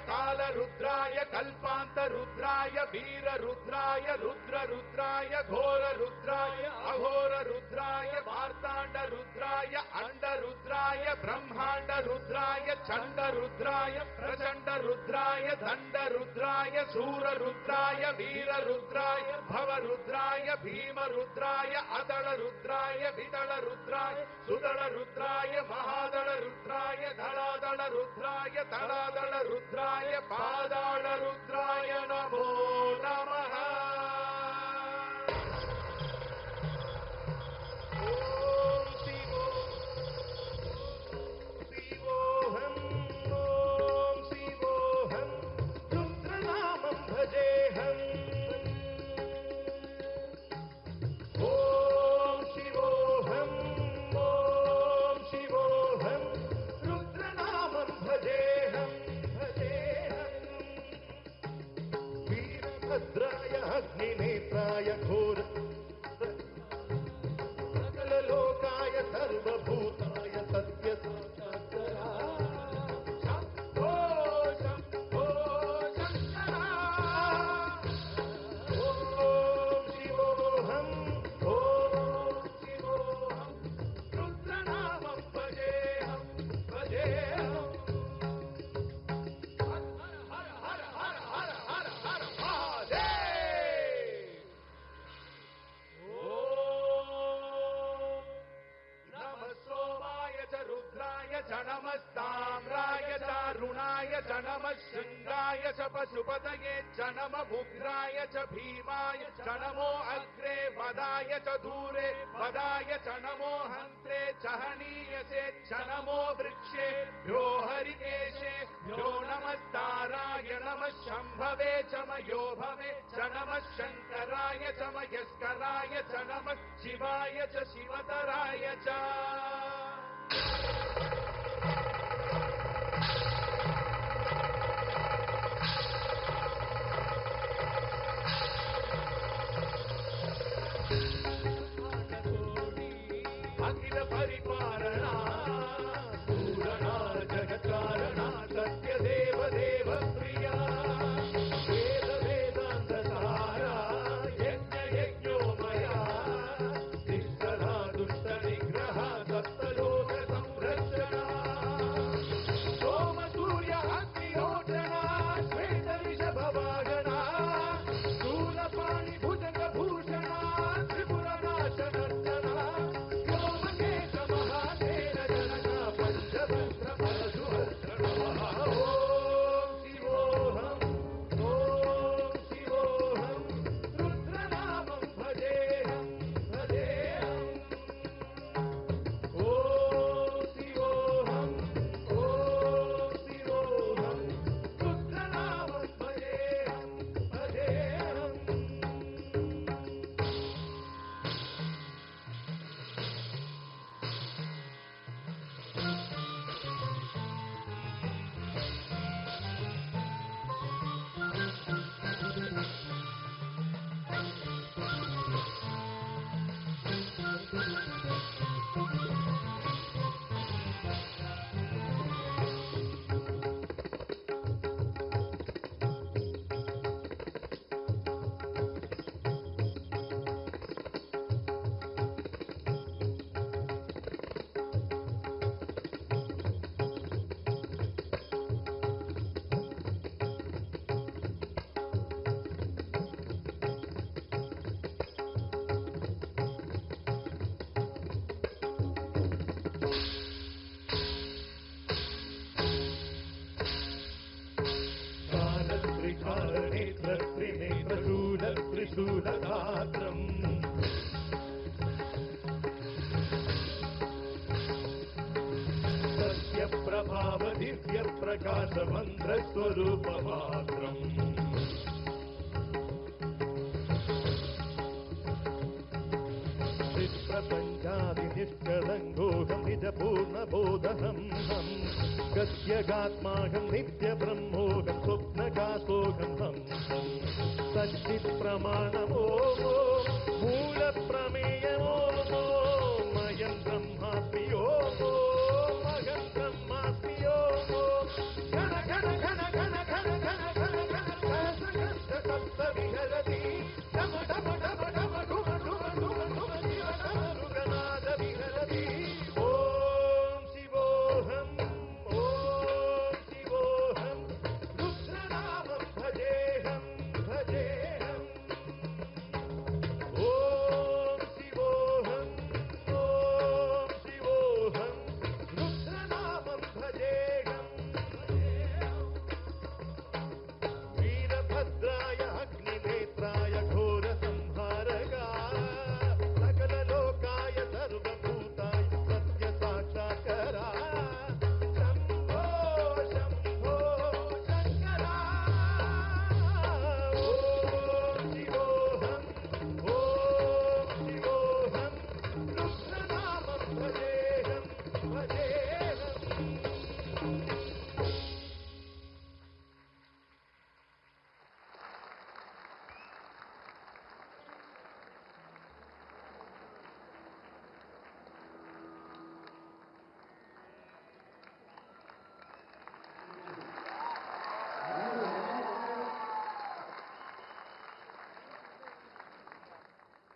कालरुद्राय कल्पान्तरुद्राय वीररुद्राय रुद्ररुद्राय घोररुद्राय अघोररुद्राय मार्ताण्डरुद्राय अण्डरुद्राय ब्रह्माण्डरुद्राय चण्डरुद्राय प्रचण्डरुद्राय दण्डरुद्राय शूररुद्राय वीररुद्राय भवरुद्राय भीमरुद्राय अदलरुद्राय विदलरुद्राय सुदलरुद्राय महादलरुद्राय धलादलरुद्राय तलादलरुद्राय पादालरुद्राय नमो नमः। ओम शिवोऽहं ओम शिवोऽहं रुद्रनामं भजेऽहम्। ओम शिवोऽहं रुद्रनामं भजेऽहम् वीरभद्राय अग्निनेत्राय घोर सकललोकाय सर्वभूताय सत्यसाक्षात्काराय शम्भो शम्भो शङ्करा। ओम शिवोऽहं रुद्रनामं भजेऽहम् भजेऽहम्। हर हर हर हर हर हर महादेव। ओम नमः सोमाय च रुद्राय च नमस्ताम्राय च अरुणाय च नमः शृङ्गाय च पशुपतये च नमः उग्राय च भीमाय च नमो अग्रे वदाय च दूरे वदाय च नमो हन्त्रे च हनीयसे च नमो वृक्षेभ्यो हरिकेशेभ्यो नमस्ताराय नमः शम्भवे च मयो भवे च नमः शङ्कराय च मयस्कराय च नमः शिवाय च शिवतराय च। अखिल परिपालना पूरणा जगत्कारणा सत्यदेव देव प्रिया वेद वेदान्तसारा यज्ञ यज्ञोमया निष्कला दुष्ट निग्रह सप्तलोक संरक्षणा सोम सूर्य अग्निहोत्रणा श्वेत वृषभवाहना शूलपाणि भुजंग भूषणा त्रिपुरनाशनर्चना व्योमकेश महातेन जनका पंचतंत्र परशुहस्त्र नमः। ओम शिवोऽहं रुद्रनामं भजेऽहम् भजेऽहम्। ओम शिवोऽहं रुद्रनामं भजेऽहम् भजेऽहम्। त्रिशूलगात्रम् सत्यप्रभाव दिव्यप्रकाशमन्त्रस्वरूपमात्रम् निष्कलङ्गोऽहं निजपूर्णबोधहं गत्यगात्माहं नित्यप